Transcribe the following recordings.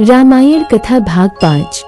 रामायण कथा भाग 5।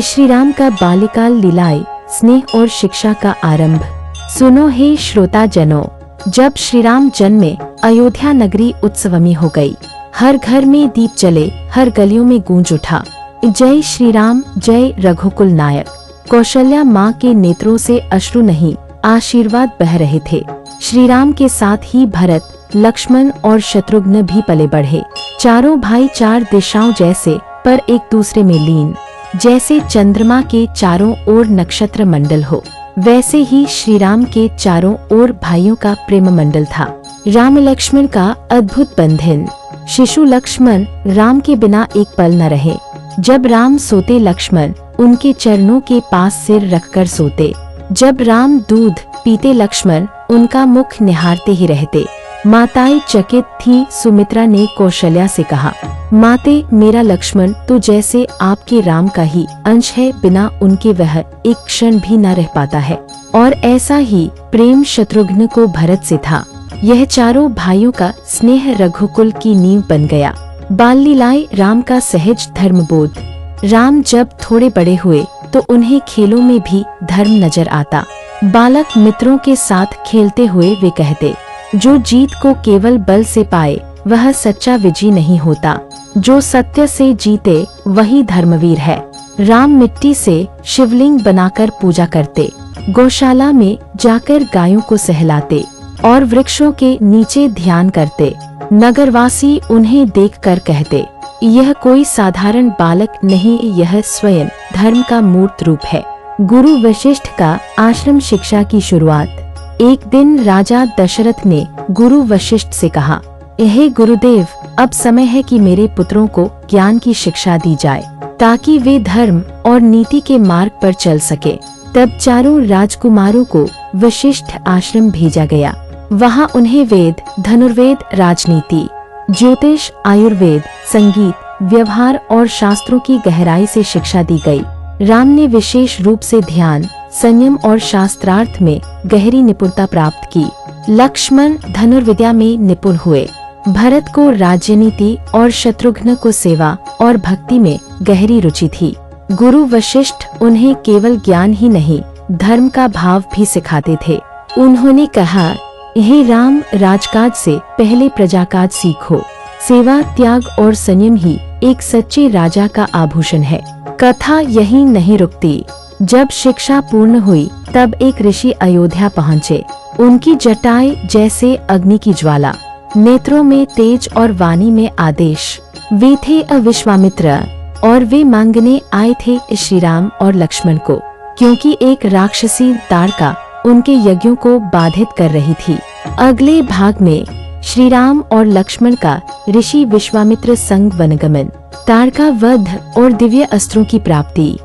श्री राम का बाल्यकाल, लीलाएं, स्नेह और शिक्षा का आरंभ। सुनो हे श्रोता जनों, जब श्री राम जन्मे अयोध्या नगरी उत्सवमी हो गई। हर घर में दीप जले, हर गलियों में गूंज उठा जय श्री राम, जय रघुकुल नायक। कौशल्या माँ के नेत्रों से अश्रु नहीं, आशीर्वाद बह रहे थे। श्री राम के साथ ही भरत, लक्ष्मण और शत्रुघ्न भी पले बढ़े। चारों भाई चार दिशाओं जैसे, पर एक दूसरे में लीन। जैसे चंद्रमा के चारों ओर नक्षत्र मंडल हो, वैसे ही श्री राम के चारों ओर भाइयों का प्रेम मंडल था। राम लक्ष्मण का अद्भुत बंधन। शिशु लक्ष्मण राम के बिना एक पल न रहे। जब राम सोते, लक्ष्मण उनके चरणों के पास सिर रखकर सोते। जब राम दूध पीते, लक्ष्मण उनका मुख निहारते ही रहते। माताएं चकित थीं। सुमित्रा ने कौशल्या से कहा, माते, मेरा लक्ष्मण तो जैसे आपके राम का ही अंश है, बिना उनके वह एक क्षण भी न रह पाता है। और ऐसा ही प्रेम शत्रुघ्न को भरत से था। यह चारों भाइयों का स्नेह रघुकुल की नींव बन गया। बाल लीलाएं, राम का सहज धर्मबोध। राम जब थोड़े बड़े हुए तो उन्हें खेलों में भी धर्म नजर आता। बालक मित्रों के साथ खेलते हुए वे कहते, जो जीत को केवल बल से पाए वह सच्चा विजयी नहीं होता, जो सत्य से जीते वही धर्मवीर है। राम मिट्टी से शिवलिंग बनाकर पूजा करते, गौशाला में जाकर गायों को सहलाते और वृक्षों के नीचे ध्यान करते। नगरवासी उन्हें देखकर कहते, यह कोई साधारण बालक नहीं, यह स्वयं धर्म का मूर्त रूप है। गुरु वशिष्ठ का आश्रम शिक्षा की शुरुआत। एक दिन राजा दशरथ ने गुरु वशिष्ठ से कहा, हे गुरुदेव, अब समय है कि मेरे पुत्रों को ज्ञान की शिक्षा दी जाए, ताकि वे धर्म और नीति के मार्ग पर चल सके। तब चारों राजकुमारों को वशिष्ठ आश्रम भेजा गया। वहाँ उन्हें वेद, धनुर्वेद, राजनीति, ज्योतिष, आयुर्वेद, संगीत, व्यवहार और शास्त्रों की गहराई से शिक्षा दी गई। राम ने विशेष रूप से ध्यान, संयम और शास्त्रार्थ में गहरी निपुणता प्राप्त की। लक्ष्मण धनुर्विद्या में निपुण हुए। भरत को राजनीति और शत्रुघ्न को सेवा और भक्ति में गहरी रुचि थी। गुरु वशिष्ठ उन्हें केवल ज्ञान ही नहीं, धर्म का भाव भी सिखाते थे। उन्होंने कहा, हे राम, राजकाज से पहले प्रजाकाज सीखो। सेवा, त्याग और संयम ही एक सच्चे राजा का आभूषण है। कथा यहीं नहीं रुकती। जब शिक्षा पूर्ण हुई तब एक ऋषि अयोध्या पहुँचे। उनकी जटाएं जैसे अग्नि की ज्वाला, नेत्रों में तेज और वाणी में आदेश। वे थे विश्वामित्र और वे मांगने आए थे श्री राम और लक्ष्मण को, क्योंकि एक राक्षसी ताड़का उनके यज्ञों को बाधित कर रही थी। अगले भाग में श्री राम और लक्ष्मण का ऋषि विश्वामित्र संग वनगमन, ताड़का वध और दिव्य अस्त्रों की प्राप्ति।